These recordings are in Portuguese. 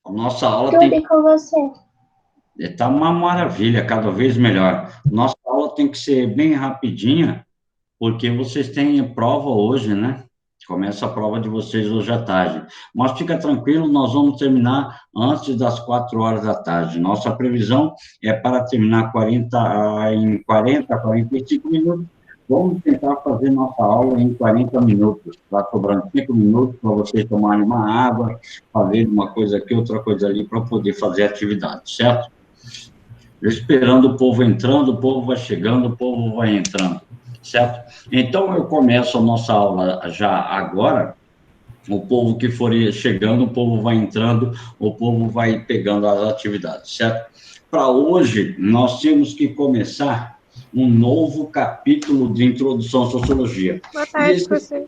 A nossa aula Tudo tem e com você. tá uma maravilha, cada vez melhor. Nossa aula tem que ser bem rapidinha, porque vocês têm prova hoje, né? Começa a prova de vocês hoje à tarde. Mas fica tranquilo, nós vamos terminar antes das 4 horas da tarde. Nossa previsão é para terminar 45 minutos. Vamos tentar fazer nossa aula em 40 minutos. Está sobrando 5 minutos para vocês tomarem uma água, fazer uma coisa aqui, outra coisa ali, para poder fazer atividade, certo? Esperando o povo entrando, o povo vai chegando, o povo vai entrando, certo? Então, eu começo a nossa aula já agora, o povo que for chegando, o povo vai entrando, o povo vai pegando as atividades, certo? Para hoje, nós temos que começar um novo capítulo de introdução à sociologia. Boa E tarde, esse... professor.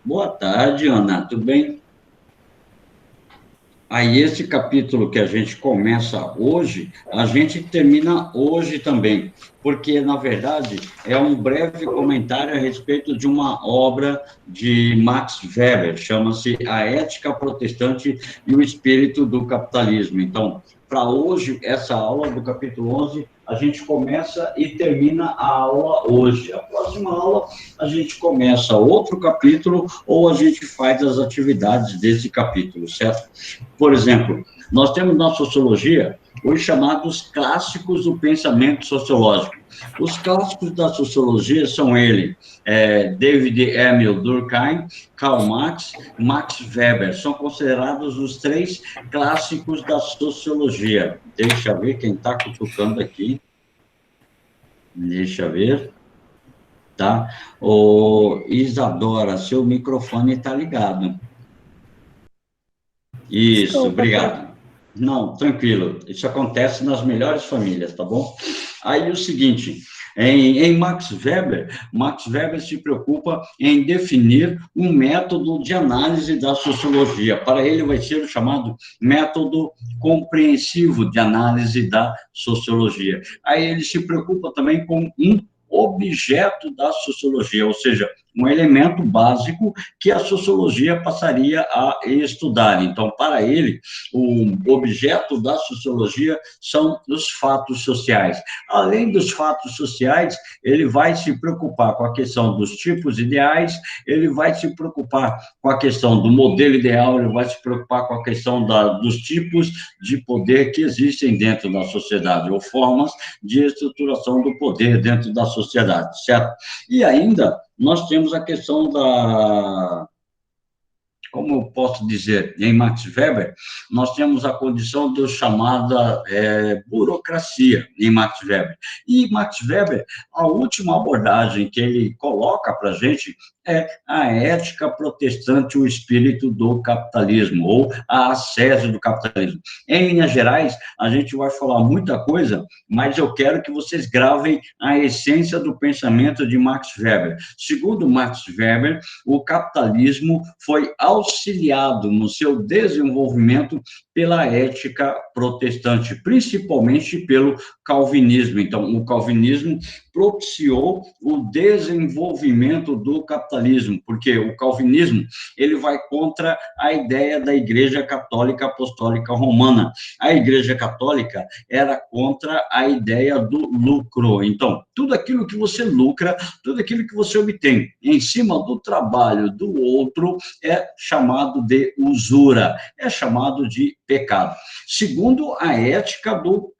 Boa tarde, Ana, tudo bem? Aí, esse capítulo que a gente começa hoje, a gente termina hoje também, porque, na verdade, é um breve comentário a respeito de uma obra de Max Weber, chama-se A Ética Protestante e o Espírito do Capitalismo. Então, para hoje, essa aula do capítulo 11, a gente começa e termina a aula hoje. A próxima aula, a gente começa outro capítulo ou a gente faz as atividades desse capítulo, certo? Por exemplo, nós temos na sociologia os chamados clássicos do pensamento sociológico. Os clássicos da sociologia são David Emil Durkheim, Karl Marx, Max Weber. São considerados os 3 clássicos da sociologia. Deixa eu ver quem está cutucando aqui. Deixa eu ver. Tá? Ô, Isadora, seu microfone está ligado. Isso, Desculpa, obrigado. Não, tranquilo. Isso acontece nas melhores famílias, tá bom? Aí o seguinte, em Max Weber se preocupa em definir um método de análise da sociologia. Para ele vai ser o chamado método compreensivo de análise da sociologia. Aí ele se preocupa também com um objeto da sociologia, ou seja, um elemento básico que a sociologia passaria a estudar. Então, para ele, o objeto da sociologia são os fatos sociais. Além dos fatos sociais, ele vai se preocupar com a questão dos tipos ideais, ele vai se preocupar com a questão do modelo ideal, ele vai se preocupar com a questão dos tipos de poder que existem dentro da sociedade, ou formas de estruturação do poder dentro da sociedade, certo? E ainda nós temos a questão como eu posso dizer, em Max Weber, nós temos a condição de chamada burocracia em Max Weber. E Max Weber, a última abordagem que ele coloca para a gente é a ética protestante, o espírito do capitalismo, ou a ascese do capitalismo. Em linhas gerais, a gente vai falar muita coisa, mas eu quero que vocês gravem a essência do pensamento de Max Weber. Segundo Max Weber, o capitalismo foi auxiliado no seu desenvolvimento pela ética protestante, principalmente pelo calvinismo. Então, o calvinismo propiciou o desenvolvimento do capitalismo, porque o calvinismo ele vai contra a ideia da Igreja Católica Apostólica Romana. A Igreja Católica era contra a ideia do lucro. Então, tudo aquilo que você lucra, tudo aquilo que você obtém em cima do trabalho do outro é chamado de usura, é chamado de pecado. Segundo a ética do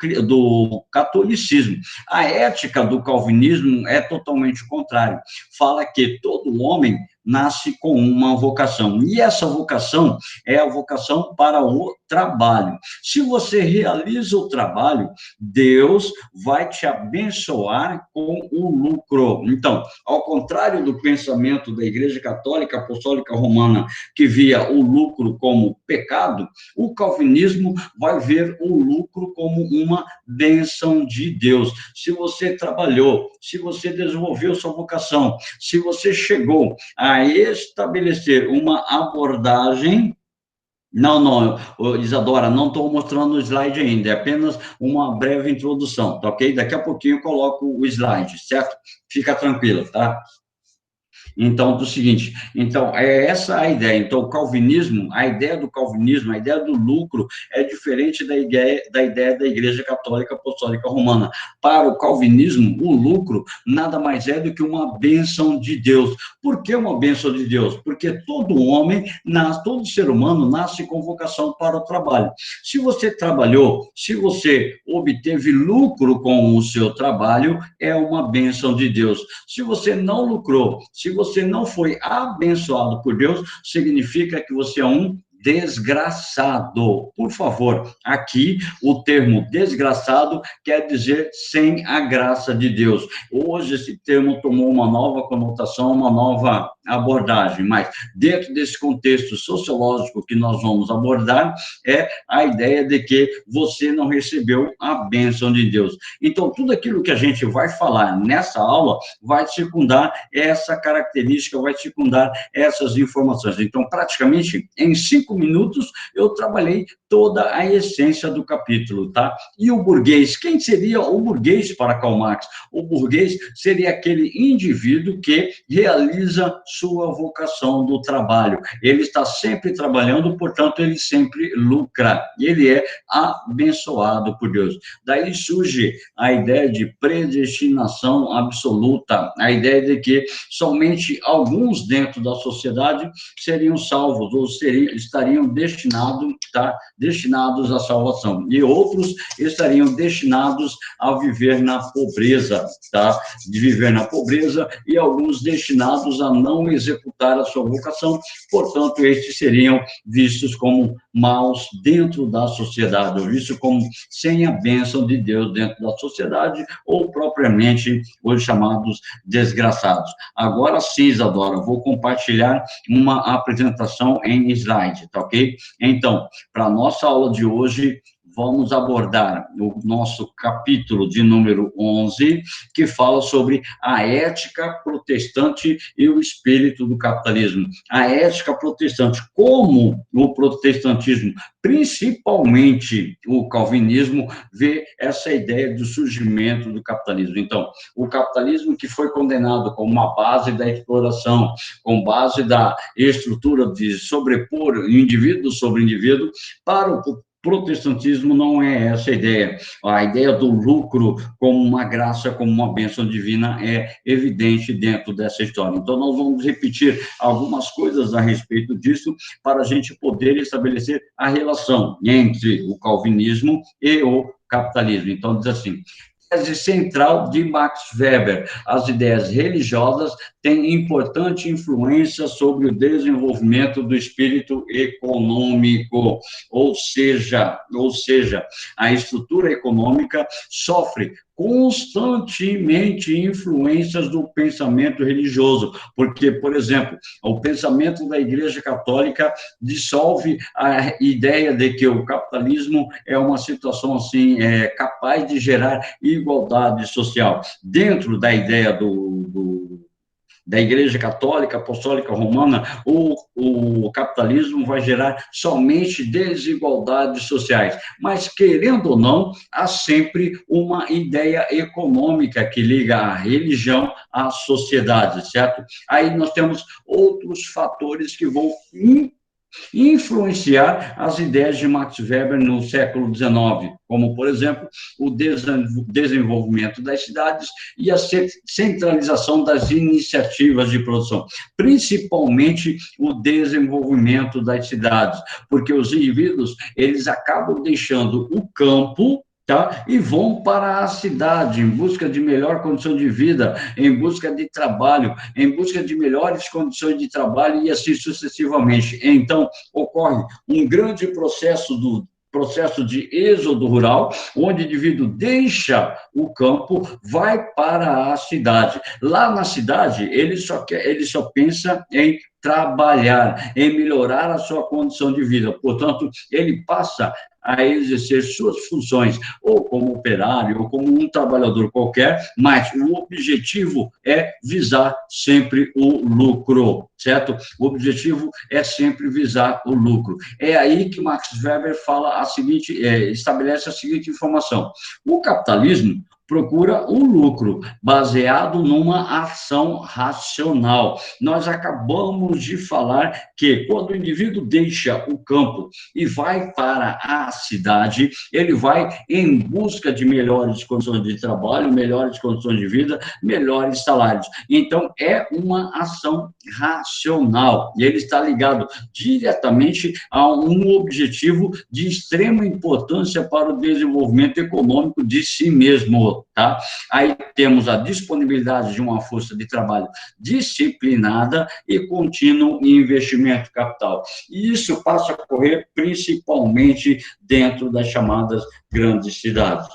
catolicismo, a ética do calvinismo é totalmente o contrário. Fala que todo homem nasce com uma vocação, e essa vocação é a vocação para o trabalho. Se você realiza o trabalho, Deus vai te abençoar com o lucro. Então, ao contrário do pensamento da Igreja Católica Apostólica Romana, que via o lucro como pecado, o calvinismo vai ver o lucro como uma bênção de Deus. Se você trabalhou, se você desenvolveu sua vocação, se você chegou a estabelecer uma abordagem. Não, não, Isadora, não estou mostrando o slide ainda, é apenas uma breve introdução, tá ok? Daqui a pouquinho eu coloco o slide, certo? Fica tranquilo, tá? Então, do seguinte, então, é essa a ideia. Então, o calvinismo, a ideia do calvinismo, a ideia do lucro é diferente da ideia da Igreja Católica Apostólica Romana. Para o calvinismo, o lucro nada mais é do que uma bênção de Deus. Por que uma bênção de Deus? Porque todo homem, todo ser humano nasce com vocação para o trabalho. Se você trabalhou, se você obteve lucro com o seu trabalho, é uma bênção de Deus. Se você não lucrou, se você não foi abençoado por Deus, significa que você é um desgraçado. Por favor, aqui o termo desgraçado quer dizer sem a graça de Deus. Hoje esse termo tomou uma nova conotação, uma nova abordagem, mas dentro desse contexto sociológico que nós vamos abordar, é a ideia de que você não recebeu a bênção de Deus. Então, tudo aquilo que a gente vai falar nessa aula vai circundar essa característica, vai circundar essas informações. Então, praticamente, em 5 minutos, eu trabalhei toda a essência do capítulo, tá? E o burguês, quem seria o burguês para Karl Marx? O burguês seria aquele indivíduo que realiza sua vocação do trabalho. Ele está sempre trabalhando, portanto, ele sempre lucra. Ele é abençoado por Deus. Daí surge a ideia de predestinação absoluta, a ideia de que somente alguns dentro da sociedade seriam salvos, ou estariam destinados à salvação, e outros estariam destinados a viver na pobreza, tá? De viver na pobreza, e alguns destinados a não executar a sua vocação, portanto, estes seriam vistos como maus dentro da sociedade, ou vistos como sem a bênção de Deus dentro da sociedade, ou propriamente os chamados desgraçados. Agora sim, Isadora, vou compartilhar uma apresentação em slide, tá ok? Então, para a nossa aula de hoje, vamos abordar o nosso capítulo de número 11, que fala sobre a ética protestante e o espírito do capitalismo. A ética protestante, como o protestantismo, principalmente o calvinismo, vê essa ideia do surgimento do capitalismo. Então, o capitalismo que foi condenado como uma base da exploração, com base da estrutura de sobrepor indivíduo sobre indivíduo, para o protestantismo não é essa a ideia. A ideia do lucro como uma graça, como uma bênção divina é evidente dentro dessa história. Então, nós vamos repetir algumas coisas a respeito disso para a gente poder estabelecer a relação entre o calvinismo e o capitalismo. Então, diz assim: tese central de Max Weber: as ideias religiosas têm importante influência sobre o desenvolvimento do espírito econômico, ou seja, a estrutura econômica sofre constantemente influências do pensamento religioso, porque, por exemplo, o pensamento da Igreja Católica dissolve a ideia de que o capitalismo é uma situação assim, capaz de gerar igualdade social. Dentro da ideia da Igreja Católica Apostólica Romana, o capitalismo vai gerar somente desigualdades sociais. Mas, querendo ou não, há sempre uma ideia econômica que liga a religião à sociedade, certo? Aí nós temos outros fatores que vão influenciar as ideias de Max Weber no século XIX, como, por exemplo, o desenvolvimento das cidades e a centralização das iniciativas de produção, principalmente o desenvolvimento das cidades, porque os indivíduos, eles acabam deixando o campo, tá? E vão para a cidade em busca de melhor condição de vida, em busca de trabalho, em busca de melhores condições de trabalho e assim sucessivamente. Então, ocorre um grande processo de êxodo rural, onde o indivíduo deixa o campo, vai para a cidade. Lá na cidade, ele só pensa em trabalhar, em melhorar a sua condição de vida. Portanto, ele passa a exercer suas funções, ou como operário, ou como um trabalhador qualquer, mas o objetivo é visar sempre o lucro, certo? O objetivo é sempre visar o lucro. É aí que Max Weber fala estabelece a seguinte informação: o capitalismo procura o lucro, baseado numa ação racional. Nós acabamos de falar que quando o indivíduo deixa o campo e vai para a cidade, ele vai em busca de melhores condições de trabalho, melhores condições de vida, melhores salários. Então, é uma ação racional, e ele está ligado diretamente a um objetivo de extrema importância para o desenvolvimento econômico de si mesmo, tá? Aí temos a disponibilidade de uma força de trabalho disciplinada e contínuo em investimento capital. E isso passa a ocorrer principalmente dentro das chamadas grandes cidades.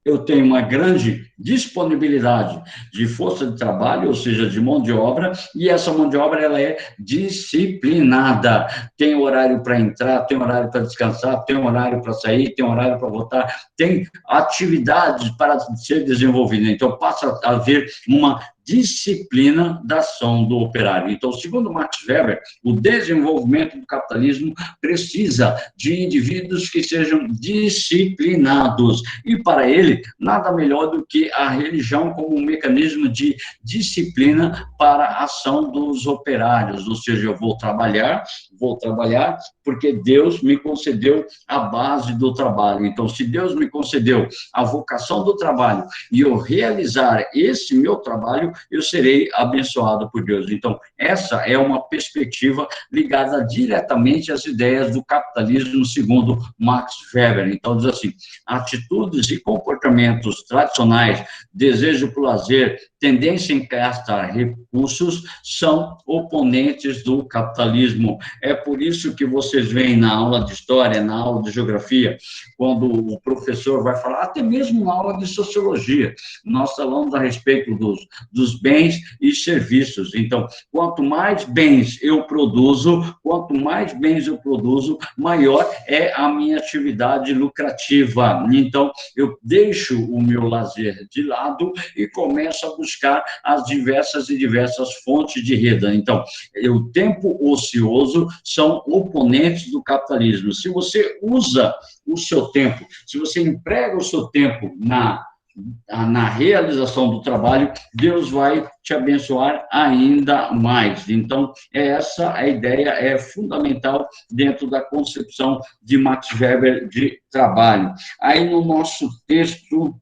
Eu tenho uma grande disponibilidade de força de trabalho, ou seja, de mão de obra, e essa mão de obra ela é disciplinada. Tem horário para entrar, tem horário para descansar, tem horário para sair, tem horário para voltar, tem atividades para ser desenvolvida. Então, passa a haver uma disciplina da ação do operário. Então, segundo Max Weber, o desenvolvimento do capitalismo precisa de indivíduos que sejam disciplinados. E, para ele, nada melhor do que a religião como um mecanismo de disciplina para a ação dos operários. Ou seja, eu vou trabalhar porque Deus me concedeu a base do trabalho. Então, se Deus me concedeu a vocação do trabalho e eu realizar esse meu trabalho, eu serei abençoado por Deus. Então, essa é uma perspectiva ligada diretamente às ideias do capitalismo, segundo Max Weber. Então, diz assim, atitudes e comportamentos tradicionais, desejo por lazer, tendência em gastar recursos, são oponentes do capitalismo. É por isso que vocês veem na aula de história, na aula de geografia, quando o professor vai falar, até mesmo na aula de sociologia, nós falamos a respeito dos bens e serviços. Então, quanto mais bens eu produzo, maior é a minha atividade lucrativa. Então, eu deixo o meu lazer de lado e começo a buscar as diversas fontes de renda. Então, o tempo ocioso são oponentes do capitalismo. Se você usa o seu tempo, se você emprega o seu tempo na realização do trabalho, Deus vai te abençoar ainda mais. Então, essa a ideia é fundamental dentro da concepção de Max Weber de trabalho. Aí, no nosso texto,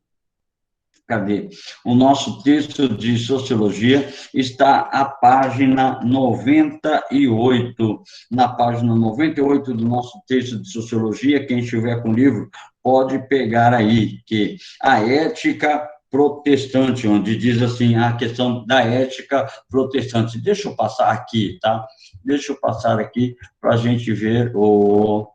cadê? O nosso texto de sociologia está à página 98. Na página 98 do nosso texto de sociologia, quem estiver com o livro pode pegar aí, que a ética protestante, onde diz assim, a questão da ética protestante. Deixa eu passar aqui, tá? Deixa eu passar aqui para a gente ver o...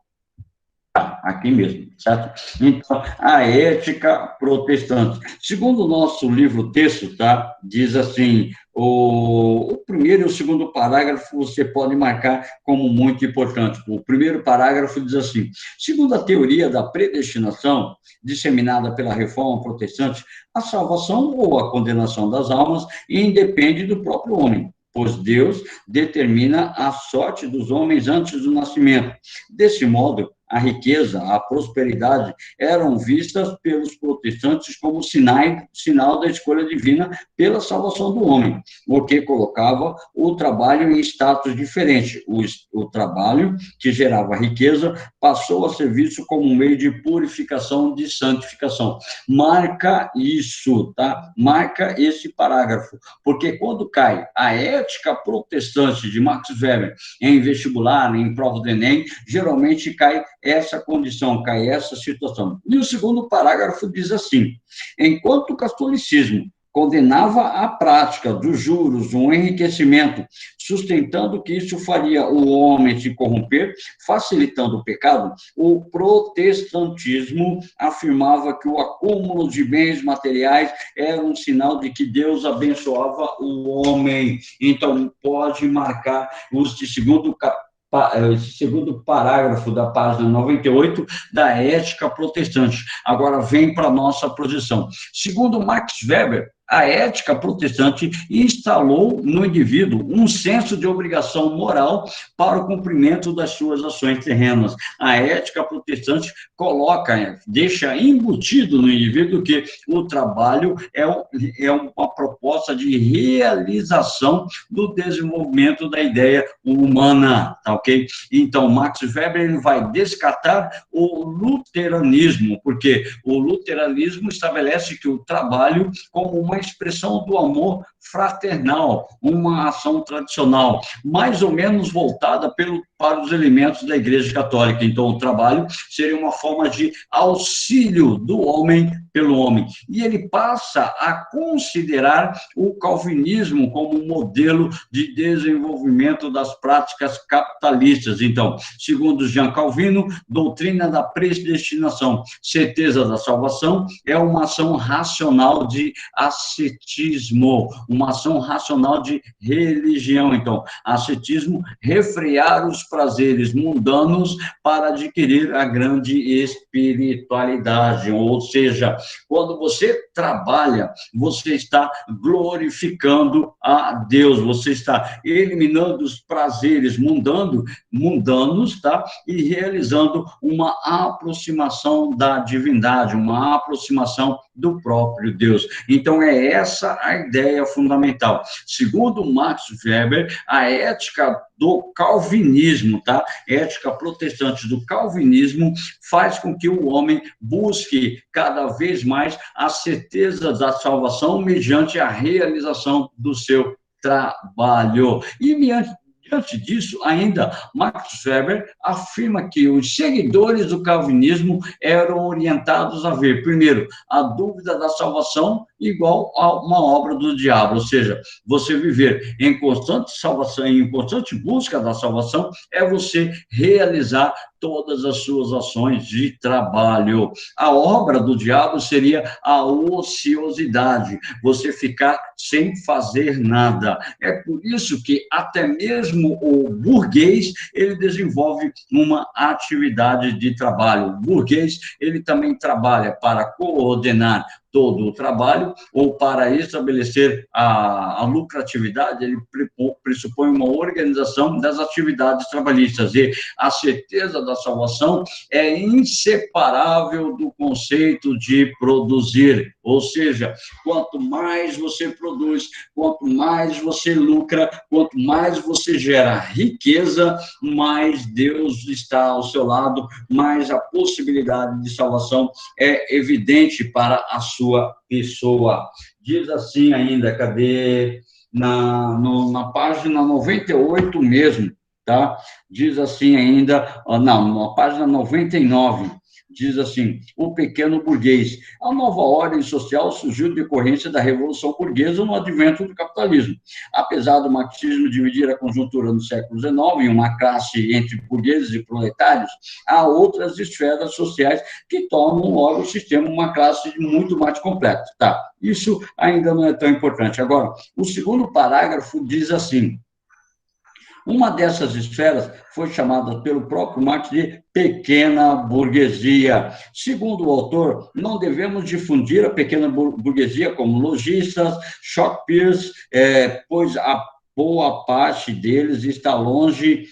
Aqui mesmo, certo? Então, a ética protestante. Segundo o nosso livro-texto, tá? Diz assim, o primeiro e o segundo parágrafo você pode marcar como muito importante. O primeiro parágrafo diz assim, segundo a teoria da predestinação, disseminada pela reforma protestante, a salvação ou a condenação das almas independe do próprio homem, pois Deus determina a sorte dos homens antes do nascimento. Desse modo, a riqueza, a prosperidade eram vistas pelos protestantes como sinal da escolha divina pela salvação do homem, o que colocava o trabalho em status diferente. O trabalho, que gerava riqueza, passou a ser visto como um meio de purificação, de santificação. Marca isso, tá? Marca esse parágrafo, porque quando cai a ética protestante de Max Weber em vestibular, em prova do Enem, geralmente cai essa condição, cai essa situação. E o segundo parágrafo diz assim, enquanto o catolicismo condenava a prática dos juros, um enriquecimento, sustentando que isso faria o homem se corromper, facilitando o pecado, o protestantismo afirmava que o acúmulo de bens materiais era um sinal de que Deus abençoava o homem. Então, pode marcar esse segundo parágrafo da página 98 da ética protestante. Agora vem para a nossa posição. Segundo Max Weber, A ética protestante instalou no indivíduo um senso de obrigação moral para o cumprimento das suas ações terrenas. A ética protestante deixa embutido no indivíduo que o trabalho é uma proposta de realização do desenvolvimento da ideia humana, tá ok? Então, Max Weber ele vai descartar o luteranismo, porque o luteranismo estabelece que o trabalho como uma expressão do amor fraternal, uma ação tradicional, mais ou menos voltada para os elementos da Igreja Católica. Então, o trabalho seria uma forma de auxílio do homem pelo homem. E ele passa a considerar o calvinismo como um modelo de desenvolvimento das práticas capitalistas. Então, segundo Jean Calvino, doutrina da predestinação, certeza da salvação, é uma ação racional de ascetismo, uma ação racional de religião. Então, ascetismo, refrear os prazeres mundanos para adquirir a grande espiritualidade, ou seja, quando você trabalha, você está glorificando a Deus, você está eliminando os prazeres mundanos, tá? E realizando uma aproximação da divindade, uma aproximação do próprio Deus. Então, é essa a ideia fundamental. Segundo Max Weber, a ética do calvinismo, tá? Ética protestante do calvinismo faz com que o homem busque cada vez mais a certeza da salvação mediante a realização do seu trabalho. E diante disso, ainda, Max Weber afirma que os seguidores do calvinismo eram orientados a ver, primeiro, a dúvida da salvação igual a uma obra do diabo, ou seja, você viver em constante salvação, em constante busca da salvação, é você realizar todas as suas ações de trabalho. A obra do diabo seria a ociosidade, você ficar sem fazer nada. É por isso que até mesmo o burguês, ele desenvolve uma atividade de trabalho. O burguês, ele também trabalha para coordenar todo o trabalho, ou para estabelecer a lucratividade, ele pressupõe uma organização das atividades trabalhistas, e a certeza da salvação é inseparável do conceito de produzir, ou seja, quanto mais você produz, quanto mais você lucra, quanto mais você gera riqueza, mais Deus está ao seu lado, mais a possibilidade de salvação é evidente para a sua pessoa. Diz assim ainda, cadê? Na página 98 mesmo, tá? Diz assim ainda, não, na página 99, diz assim, o pequeno burguês. A nova ordem social surgiu em decorrência da Revolução Burguesa no advento do capitalismo. Apesar do marxismo dividir a conjuntura no século XIX em uma classe entre burgueses e proletários, há outras esferas sociais que tornam logo o sistema uma classe muito mais completa. Tá, isso ainda não é tão importante. Agora, o segundo parágrafo diz assim, uma dessas esferas foi chamada pelo próprio Marx de pequena burguesia. Segundo o autor, não devemos difundir a pequena burguesia como lojistas, shopkeepers, pois a boa parte deles está longe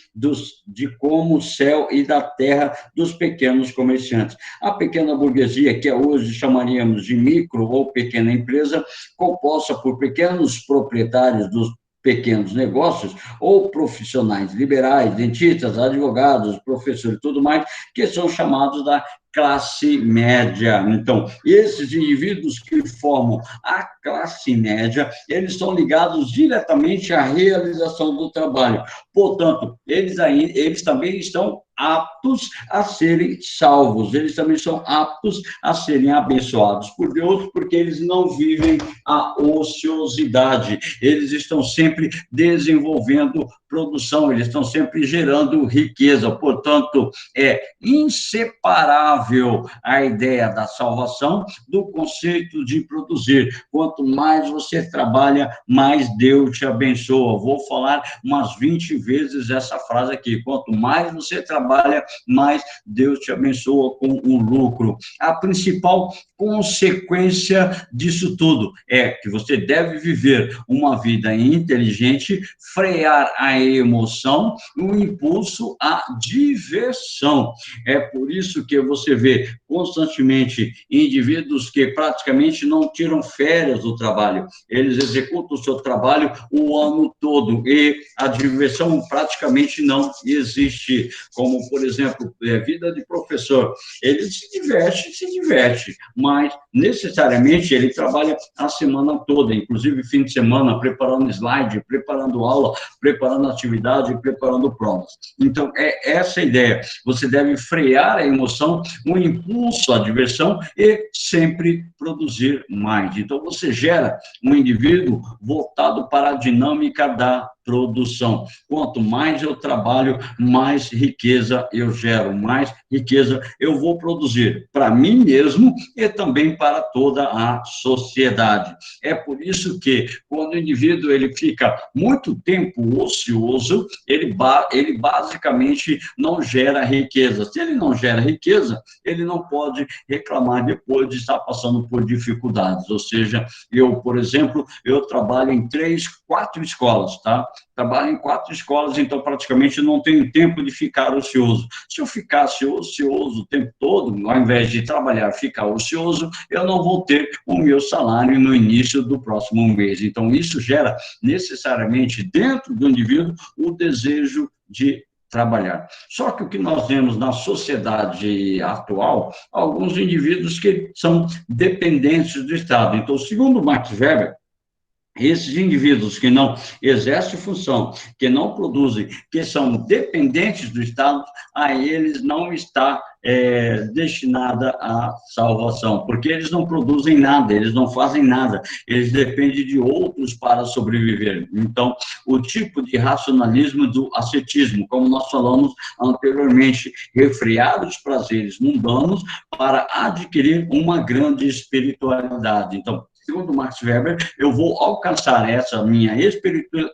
de como o céu e da terra dos pequenos comerciantes. A pequena burguesia, que hoje chamaríamos de micro ou pequena empresa, composta por pequenos proprietários dos pequenos negócios, ou profissionais liberais, dentistas, advogados, professores e tudo mais, que são chamados da classe média. Então, esses indivíduos que formam a classe média, eles estão ligados diretamente à realização do trabalho. Portanto, eles também estão aptos a serem salvos, eles também são aptos a serem abençoados por Deus, porque eles não vivem a ociosidade, eles estão sempre desenvolvendo produção, eles estão sempre gerando riqueza, portanto, é inseparável a ideia da salvação do conceito de produzir. Quanto mais você trabalha, mais Deus te abençoa. Vou falar umas 20 vezes essa frase aqui, quanto mais você trabalha, trabalha, mais Deus te abençoa com um lucro. A principal consequência disso tudo é que você deve viver uma vida inteligente, frear a emoção, o impulso à diversão. É por isso que você vê constantemente indivíduos que praticamente não tiram férias do trabalho, eles executam o seu trabalho o ano todo e a diversão praticamente não existe, como, por exemplo, vida de professor. Ele se diverte, mas necessariamente ele trabalha a semana toda, inclusive fim de semana, preparando slide, preparando aula, preparando atividade, preparando provas. Então, é essa a ideia. Você deve frear a emoção, o impulso à diversão e sempre produzir mais. Então, você gera um indivíduo voltado para a dinâmica da produção. Quanto mais eu trabalho, mais riqueza eu gero, mais riqueza eu vou produzir para mim mesmo e também para toda a sociedade. É por isso que, quando o indivíduo ele fica muito tempo ocioso, ele basicamente não gera riqueza. Se ele não gera riqueza, ele não pode reclamar depois de estar passando por dificuldades. Ou seja, eu, por exemplo, eu trabalho em 3, 4 escolas, tá? Trabalho em 4 escolas, então praticamente não tenho tempo de ficar ocioso. Se eu ficasse ocioso o tempo todo, ao invés de trabalhar, ficar ocioso, eu não vou ter o meu salário no início do próximo mês. Então, isso gera necessariamente dentro do indivíduo o desejo de trabalhar. Só que o que nós vemos na sociedade atual, alguns indivíduos que são dependentes do Estado. Então, segundo Max Weber, esses indivíduos que não exercem função, que não produzem, que são dependentes do Estado, a eles não está destinada à salvação, porque eles não produzem nada, eles não fazem nada, eles dependem de outros para sobreviver. Então, o tipo de racionalismo do ascetismo, como nós falamos anteriormente, refrear os prazeres mundanos para adquirir uma grande espiritualidade. Então, segundo Max Weber, eu vou alcançar essa minha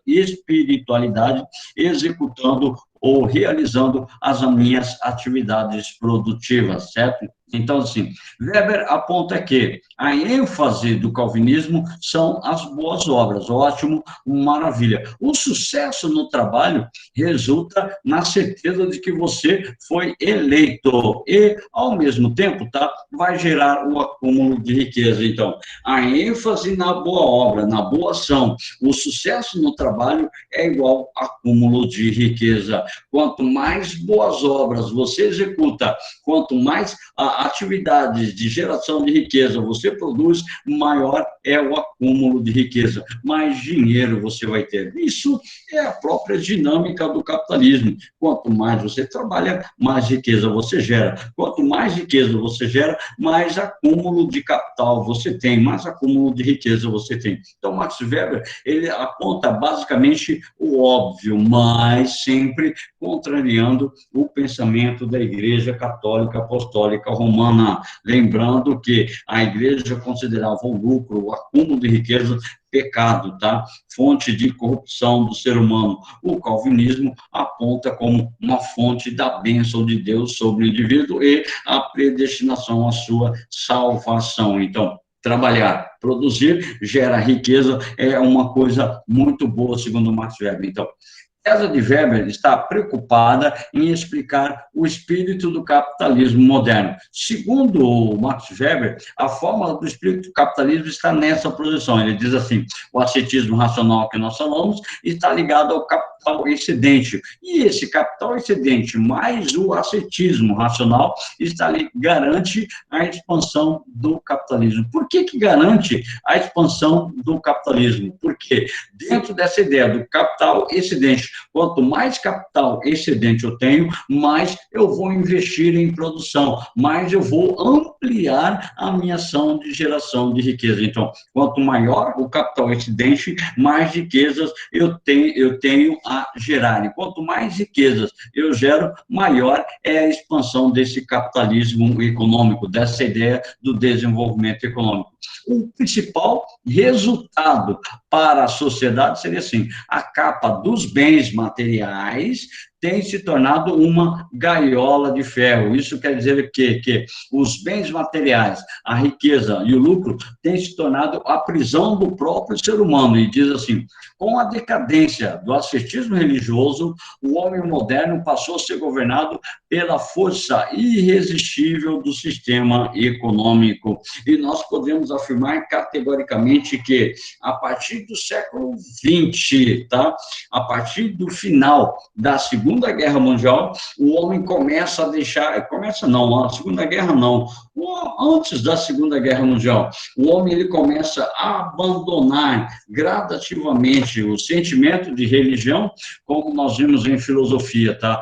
espiritualidade executando ou realizando as minhas atividades produtivas, certo? Então, assim, Weber aponta que a ênfase do calvinismo são as boas obras, ótimo, maravilha. O sucesso no trabalho resulta na certeza de que você foi eleito e, ao mesmo tempo, tá, vai gerar o acúmulo de riqueza. Então, a ênfase na boa obra, na boa ação, o sucesso no trabalho é igual a acúmulo de riqueza. Quanto mais boas obras você executa, quanto mais atividades de geração de riqueza você produz, maior é o acúmulo de riqueza, mais dinheiro você vai ter. Isso é a própria dinâmica do capitalismo. Quanto mais você trabalha, mais riqueza você gera. Quanto mais riqueza você gera, mais acúmulo de capital você tem, mais acúmulo de riqueza você tem. Então, Max Weber, ele aponta basicamente o óbvio, mas sempre contrariando o pensamento da Igreja Católica Apostólica Romana. Lembrando que a Igreja considerava o lucro, o acúmulo de riqueza, pecado, tá? Fonte de corrupção do ser humano. O calvinismo aponta como uma fonte da bênção de Deus sobre o indivíduo e a predestinação à sua salvação. Então, trabalhar, produzir, gera riqueza, é uma coisa muito boa, segundo Max Weber. Então, Teresa de Weber está preocupada em explicar o espírito do capitalismo moderno. Segundo Max Weber, a fórmula do espírito do capitalismo está nessa posição. Ele diz assim: o ascetismo racional que nós falamos está ligado ao capital excedente. E esse capital excedente mais o ascetismo racional garante a expansão do capitalismo. Por que garante a expansão do capitalismo? Porque dentro dessa ideia do capital excedente, quanto mais capital excedente eu tenho, mais eu vou investir em produção, mais eu vou ampliar a minha ação de geração de riqueza. Então, quanto maior o capital excedente, mais riquezas eu tenho a gerar. E quanto mais riquezas eu gero, maior é a expansão desse capitalismo econômico, dessa ideia do desenvolvimento econômico. O principal resultado para a sociedade seria assim: a capa dos bens materiais tem se tornado uma gaiola de ferro. Isso quer dizer que os bens materiais, a riqueza e o lucro têm se tornado a prisão do próprio ser humano. E diz assim: com a decadência do ascetismo religioso, o homem moderno passou a ser governado pela força irresistível do sistema econômico. E nós podemos afirmar categoricamente que, a partir do século XX, tá? A partir do final da Segunda Guerra Mundial, o homem começa a deixar, começa não, a Segunda Guerra não, antes da Segunda Guerra Mundial, o homem ele começa a abandonar gradativamente o sentimento de religião, como nós vimos em filosofia, tá?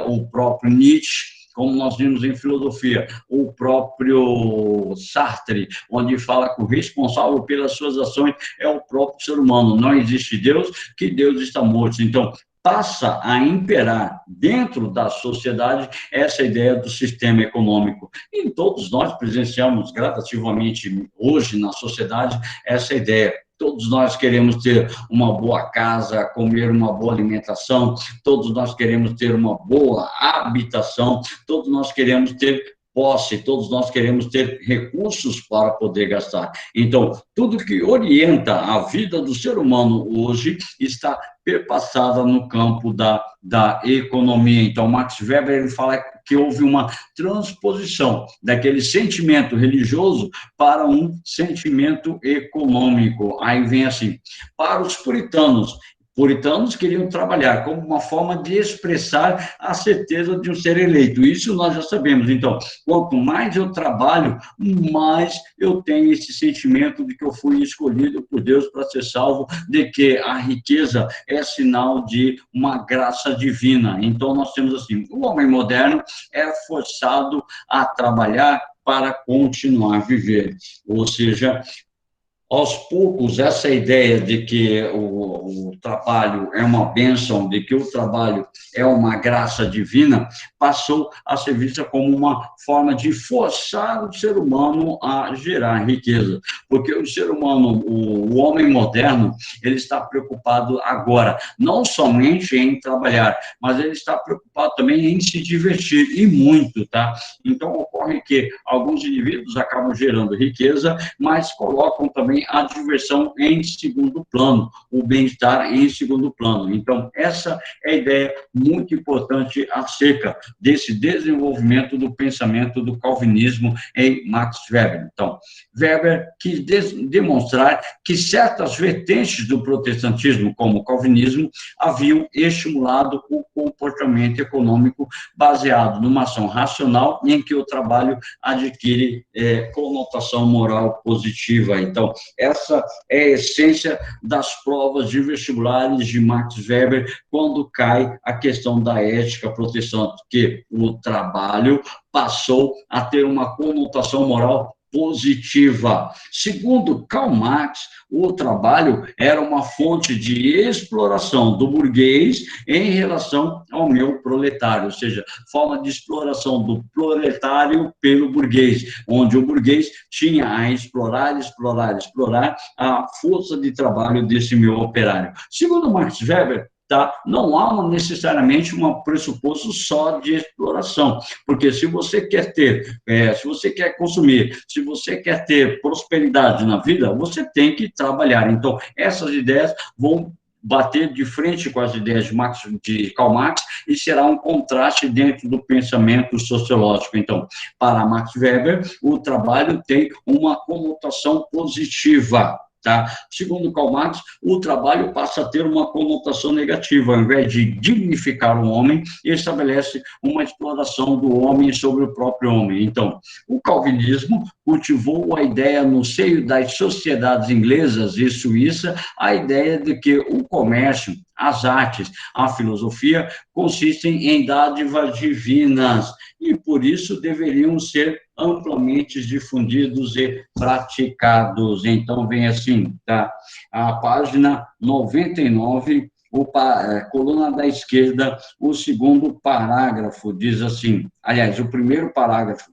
O próprio Nietzsche, como nós vimos em filosofia, o próprio Sartre, onde fala que o responsável pelas suas ações é o próprio ser humano. Não existe Deus, que Deus está morto. Então, passa a imperar dentro da sociedade essa ideia do sistema econômico. E todos nós presenciamos gradativamente hoje na sociedade essa ideia. Todos nós queremos ter uma boa casa, comer uma boa alimentação, todos nós queremos ter uma boa habitação, todos nós queremos ter posse, todos nós queremos ter recursos para poder gastar. Então, tudo que orienta a vida do ser humano hoje está perpassada no campo da economia. Então, Max Weber ele fala que houve uma transposição daquele sentimento religioso para um sentimento econômico. Aí vem assim: para os puritanos queriam trabalhar como uma forma de expressar a certeza de um ser eleito. Isso nós já sabemos. Então, quanto mais eu trabalho, mais eu tenho esse sentimento de que eu fui escolhido por Deus para ser salvo, de que a riqueza é sinal de uma graça divina. Então, nós temos assim: o homem moderno é forçado a trabalhar para continuar a viver. Ou seja, aos poucos, essa ideia de que o trabalho é uma bênção, de que o trabalho é uma graça divina, passou a ser vista como uma forma de forçar o ser humano a gerar riqueza. Porque o ser humano, o homem moderno, ele está preocupado agora, não somente em trabalhar, mas ele está preocupado também em se divertir, e muito, tá? Então, ocorre que alguns indivíduos acabam gerando riqueza, mas colocam também a diversão em segundo plano, o bem-estar em segundo plano. Então, essa é a ideia muito importante acerca desse desenvolvimento do pensamento do calvinismo em Max Weber. Então, Weber quis demonstrar que certas vertentes do protestantismo, como o calvinismo, haviam estimulado o comportamento econômico baseado numa ação racional em que o trabalho adquire conotação moral positiva. Então, essa é a essência das provas de vestibulares de Max Weber, quando cai a questão da ética protestante, que o trabalho passou a ter uma conotação moral positiva. Segundo Karl Marx, o trabalho era uma fonte de exploração do burguês em relação ao meu proletário, ou seja, forma de exploração do proletário pelo burguês, onde o burguês tinha a explorar a força de trabalho desse meu operário. Segundo Max Weber, tá? Não há necessariamente um pressuposto só de exploração, porque se você quer ter, se você quer consumir, se você quer ter prosperidade na vida, você tem que trabalhar. Então, essas ideias vão bater de frente com as ideias de Karl Marx e será um contraste dentro do pensamento sociológico. Então, para Max Weber, o trabalho tem uma conotação positiva. Tá? Segundo Karl Marx, o trabalho passa a ter uma conotação negativa. Ao invés de dignificar o homem, estabelece uma exploração do homem sobre o próprio homem. Então, o calvinismo cultivou a ideia no seio das sociedades inglesas e suíça, a ideia de que o comércio, as artes, a filosofia consistem em dádivas divinas e, por isso, deveriam ser amplamente difundidos e praticados. Então, vem assim, tá? A página 99 coluna da esquerda, o segundo parágrafo diz assim, aliás, o primeiro parágrafo,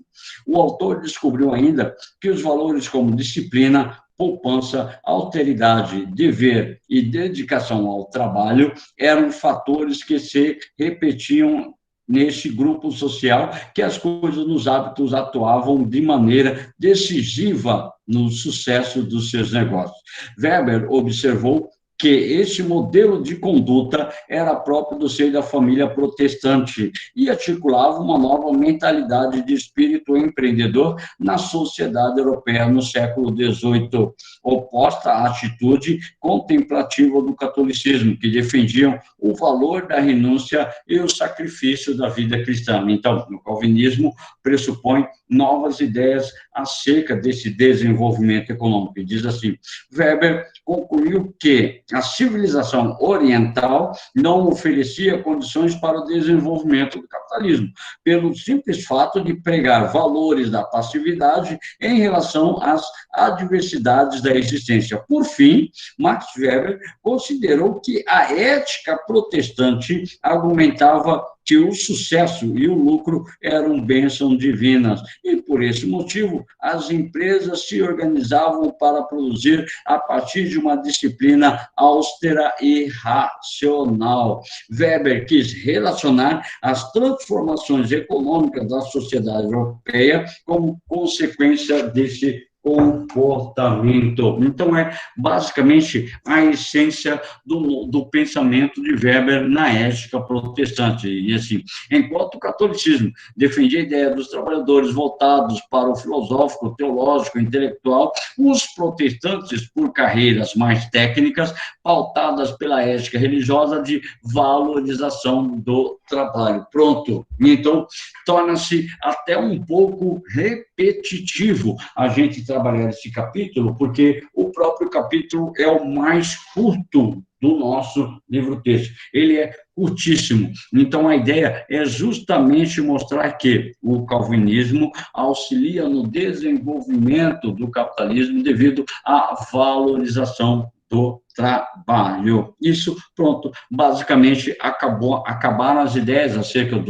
o autor descobriu ainda que os valores como disciplina, poupança, alteridade, dever e dedicação ao trabalho eram fatores que se repetiam neste grupo social, que as coisas nos hábitos atuavam de maneira decisiva no sucesso dos seus negócios. Weber observou que este modelo de conduta era próprio do seio da família protestante e articulava uma nova mentalidade de espírito empreendedor na sociedade europeia no século XVIII, oposta à atitude contemplativa do catolicismo, que defendiam o valor da renúncia e o sacrifício da vida cristã. Então, o calvinismo pressupõe novas ideias acerca desse desenvolvimento econômico. E diz assim, Weber concluiu que a civilização oriental não oferecia condições para o desenvolvimento do capitalismo, pelo simples fato de pregar valores da passividade em relação às adversidades da existência. Por fim, Max Weber considerou que a ética protestante argumentava que o sucesso e o lucro eram bênçãos divinas. E, por esse motivo, as empresas se organizavam para produzir a partir de uma disciplina austera e racional. Weber quis relacionar as transformações econômicas da sociedade europeia como consequência desse comportamento. Então, é basicamente a essência do pensamento de Weber na ética protestante. E, assim, enquanto o catolicismo defendia a ideia dos trabalhadores voltados para o filosófico, teológico, intelectual, os protestantes, por carreiras mais técnicas, pautadas pela ética religiosa de valorização do trabalho. Pronto. Então, torna-se até um pouco repetitivo a gente trabalhar esse capítulo, porque o próprio capítulo é o mais curto do nosso livro-texto. Ele é curtíssimo. Então, a ideia é justamente mostrar que o calvinismo auxilia no desenvolvimento do capitalismo devido à valorização do trabalho. Isso, pronto, basicamente acabaram as ideias acerca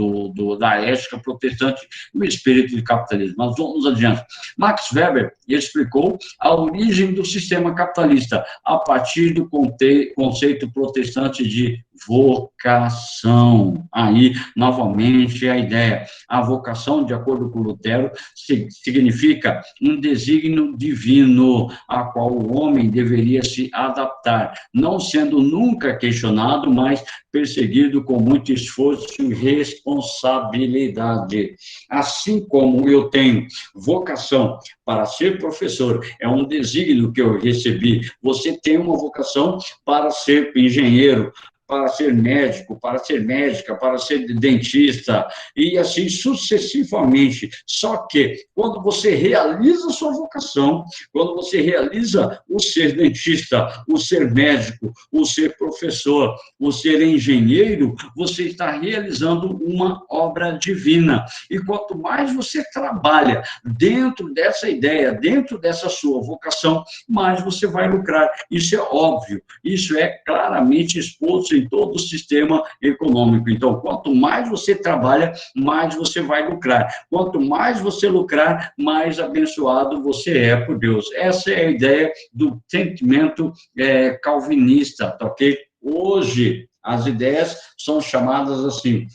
da ética protestante e o espírito de capitalismo. Mas vamos adiante. Max Weber explicou a origem do sistema capitalista a partir do conceito protestante de vocação. Aí, novamente, a ideia. A vocação, de acordo com Lutero, significa um desígnio divino a qual o homem deveria se adaptar, não sendo nunca questionado, mas perseguido com muito esforço e responsabilidade. Assim como eu tenho vocação para ser professor, é um desígnio que eu recebi, você tem uma vocação para ser engenheiro, para ser médico, para ser médica, para ser dentista, e assim sucessivamente. Só que, quando você realiza a sua vocação, quando você realiza o ser dentista, o ser médico, o ser professor, o ser engenheiro, você está realizando uma obra divina. E quanto mais você trabalha dentro dessa ideia, dentro dessa sua vocação, mais você vai lucrar. Isso é óbvio, isso é claramente exposto em todo o sistema econômico. Então, quanto mais você trabalha, mais você vai lucrar. Quanto mais você lucrar, mais abençoado você é por Deus. Essa é a ideia do sentimento calvinista, tá ok? Hoje, as ideias são chamadas assim,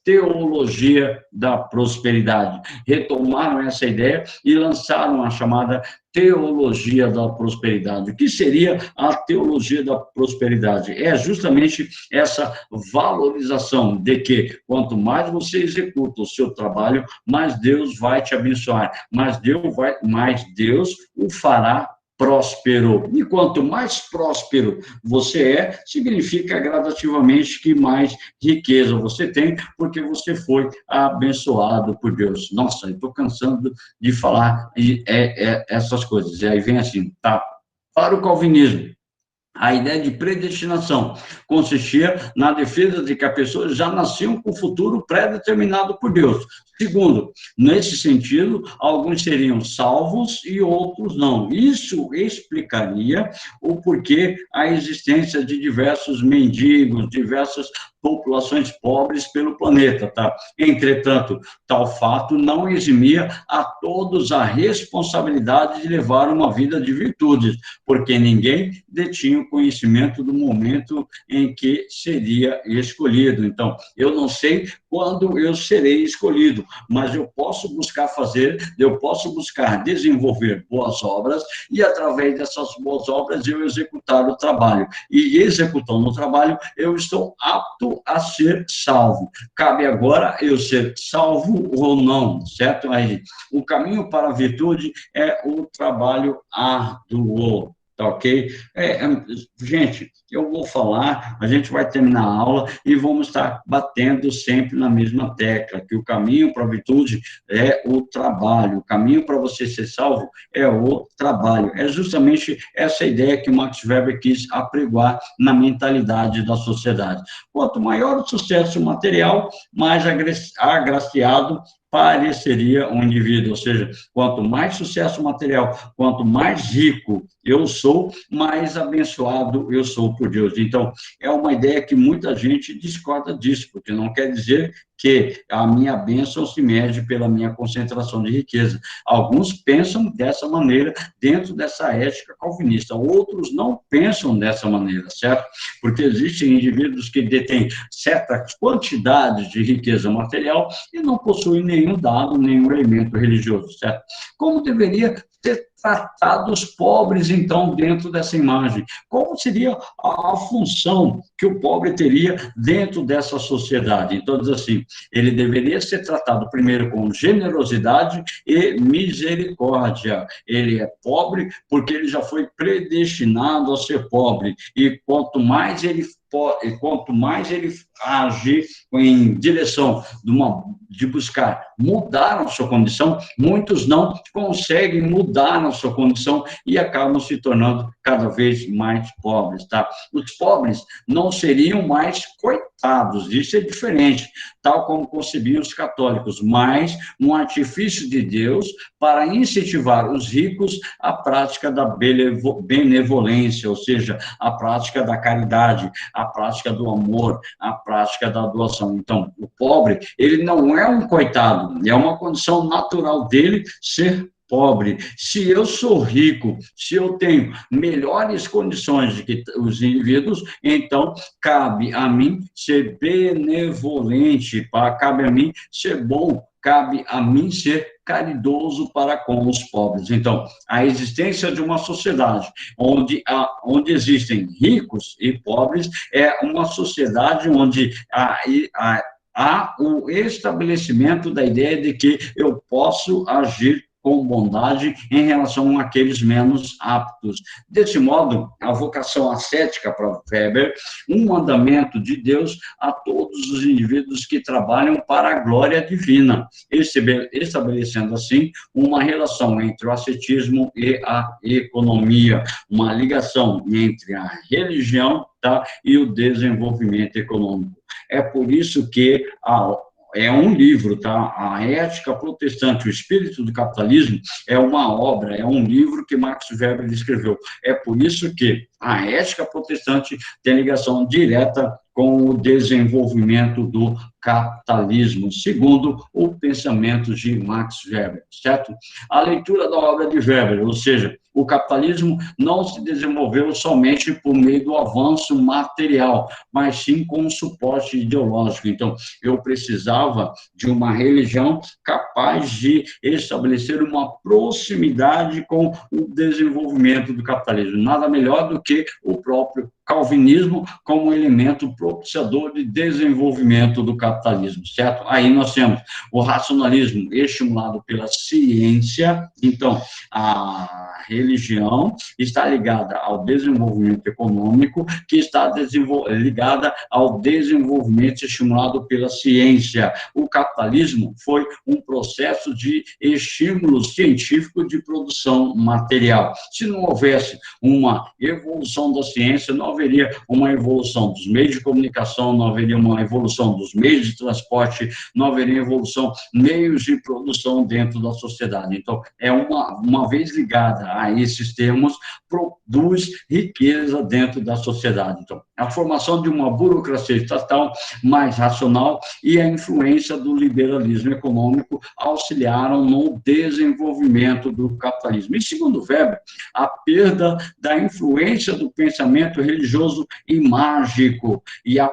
teologia da prosperidade. Retomaram essa ideia e lançaram a chamada teologia da prosperidade. O que seria a teologia da prosperidade? É justamente essa valorização de que quanto mais você executa o seu trabalho, mais Deus vai te abençoar, mais Deus o fará próspero. E quanto mais próspero você é, significa gradativamente que mais riqueza você tem, porque você foi abençoado por Deus. Nossa, eu estou cansando de falar essas coisas. E aí vem assim, tá? Para o calvinismo, A ideia de predestinação consistia na defesa de que a pessoa já nasciam com o futuro pré-determinado por Deus. Segundo, nesse sentido, alguns seriam salvos e outros não. Isso explicaria o porquê a existência de diversos mendigos, diversas populações pobres pelo planeta, tá? Entretanto, tal fato não eximia a todos a responsabilidade de levar uma vida de virtudes, porque ninguém detinha o conhecimento do momento em que seria escolhido. Então, eu não sei quando eu serei escolhido, mas eu posso buscar desenvolver boas obras e, através dessas boas obras, eu executar o trabalho. E, executando o trabalho, eu estou apto a ser salvo. Cabe agora eu ser salvo ou não, certo? Aí, o caminho para a virtude é o trabalho árduo. Tá ok? Gente, eu vou falar, a gente vai terminar a aula e vamos estar batendo sempre na mesma tecla, que o caminho para a virtude é o trabalho, o caminho para você ser salvo é o trabalho. É justamente essa ideia que Max Weber quis apregoar na mentalidade da sociedade. Quanto maior o sucesso material, mais agraciado pareceria um indivíduo, ou seja, quanto mais sucesso material, quanto mais rico eu sou, mais abençoado eu sou por Deus. Então, é uma ideia que muita gente discorda disso, porque não quer dizer que a minha bênção se mede pela minha concentração de riqueza. Alguns pensam dessa maneira dentro dessa ética calvinista, outros não pensam dessa maneira, certo? Porque existem indivíduos que detêm certa quantidade de riqueza material e não possuem nenhum dado, nenhum elemento religioso, certo? Como deveria ser tratado os pobres, então, dentro dessa imagem? Como seria a função que o pobre teria dentro dessa sociedade? Então, diz assim, ele deveria ser tratado primeiro com generosidade e misericórdia. Ele é pobre porque ele já foi predestinado a ser pobre, e quanto mais ele agir em direção de buscar mudar a sua condição, muitos não conseguem mudar a sua condição e acabam se tornando cada vez mais pobres, tá? Os pobres não seriam mais coitados, isso é diferente, tal como concebiam os católicos, mas um artifício de Deus para incentivar os ricos à prática da benevolência, ou seja, a prática da caridade, a prática do amor, a prática da doação. Então, o pobre, ele não é um coitado, é uma condição natural dele ser pobre. Se eu sou rico, se eu tenho melhores condições do que os indivíduos, então cabe a mim ser benevolente, cabe a mim ser bom, cabe a mim ser caridoso para com os pobres. Então, a existência de uma sociedade onde existem ricos e pobres é uma sociedade onde há o estabelecimento da ideia de que eu posso agir com bondade em relação àqueles menos aptos. Desse modo, a vocação ascética para Weber, um mandamento de Deus a todos os indivíduos que trabalham para a glória divina, estabelecendo assim uma relação entre o ascetismo e a economia, uma ligação entre a religião, tá, e o desenvolvimento econômico. É por isso que é um livro, tá? A Ética Protestante, o Espírito do Capitalismo, é uma obra, é um livro que Max Weber escreveu. É por isso que a ética protestante tem ligação direta com o desenvolvimento do capitalismo, segundo o pensamento de Max Weber, certo? A leitura da obra de Weber, ou seja, o capitalismo não se desenvolveu somente por meio do avanço material, mas sim com um suporte ideológico. Então, eu precisava de uma religião capaz de estabelecer uma proximidade com o desenvolvimento do capitalismo. Nada melhor do que o próprio calvinismo como elemento propiciador de desenvolvimento do capitalismo, certo? Aí nós temos o racionalismo estimulado pela ciência. Então, a religião está ligada ao desenvolvimento econômico, que está ligada ao desenvolvimento estimulado pela ciência. O capitalismo foi um processo de estímulo científico de produção material. Se não houvesse uma evolução da ciência, não haveria uma evolução dos meios de comunicação, não haveria uma evolução dos meios de transporte, não haveria evolução meios de produção dentro da sociedade. Então, é uma vez ligada a esses termos, produz riqueza dentro da sociedade. Então, a formação de uma burocracia estatal mais racional e a influência do liberalismo econômico auxiliaram no desenvolvimento do capitalismo. E, segundo Weber, a perda da influência do pensamento religioso e mágico e a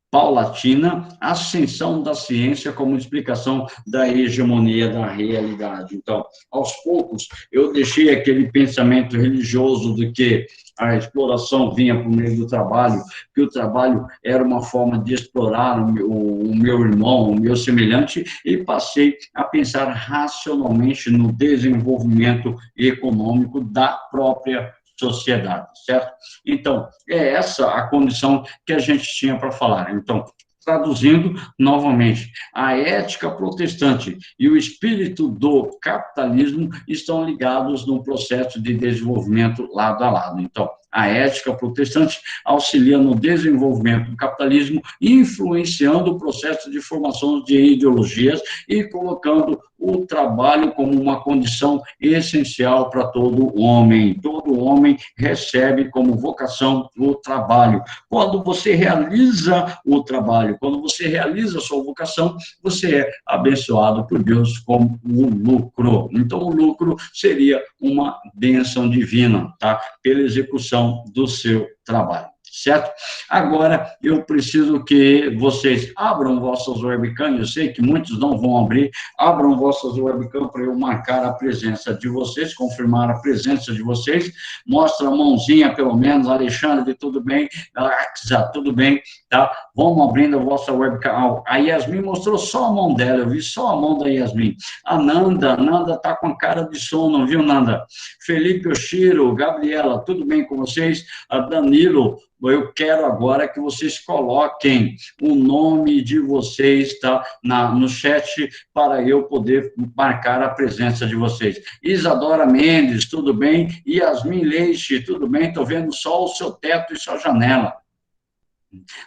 paulatina ascensão da ciência como explicação da hegemonia da realidade. Então, aos poucos, eu deixei aquele pensamento religioso de que a exploração vinha por meio do trabalho, que o trabalho era uma forma de explorar o meu irmão, o meu semelhante, e passei a pensar racionalmente no desenvolvimento econômico da própria sociedade, certo? Então, é essa a condição que a gente tinha para falar. Então, traduzindo novamente, a ética protestante e o espírito do capitalismo estão ligados num processo de desenvolvimento lado a lado. Então, a ética protestante auxilia no desenvolvimento do capitalismo, influenciando o processo de formação de ideologias e colocando o trabalho como uma condição essencial para todo homem. Todo homem recebe como vocação o trabalho. Quando você realiza o trabalho, quando você realiza a sua vocação, você é abençoado por Deus com o lucro. Então, o lucro seria uma bênção divina, tá? Pela execução do seu trabalho, certo? Agora, eu preciso que vocês abram vossas webcams, eu sei que muitos não vão abrir, abram vossas webcams para eu marcar a presença de vocês, confirmar a presença de vocês, mostra a mãozinha, pelo menos, Alexandre, tudo bem? Axa, tudo bem, tá? Vamos abrindo a vossa webcam. A Yasmin mostrou só a mão dela, eu vi só a mão da Yasmin. A Nanda está com a cara de sono, viu, Nanda? Felipe Oshiro, Gabriela, tudo bem com vocês? A Danilo, eu quero agora que vocês coloquem o nome de vocês, tá, no chat, para eu poder marcar a presença de vocês. Isadora Mendes, tudo bem? Yasmin Leite, tudo bem? Estou vendo só o seu teto e sua janela.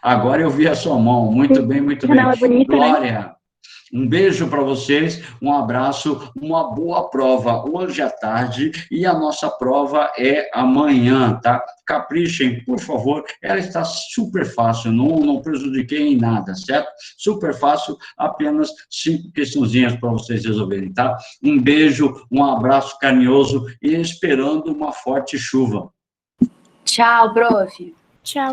Agora eu vi a sua mão. Muito bem, muito bem. Janela bonita, Glória. Né? Um beijo para vocês, um abraço, uma boa prova hoje à tarde e a nossa prova é amanhã, tá? Caprichem, por favor, ela está super fácil, não prejudiquei em nada, certo? Super fácil, apenas 5 questãozinhas para vocês resolverem, tá? Um beijo, um abraço carinhoso e esperando uma forte chuva. Tchau, prof. Tchau.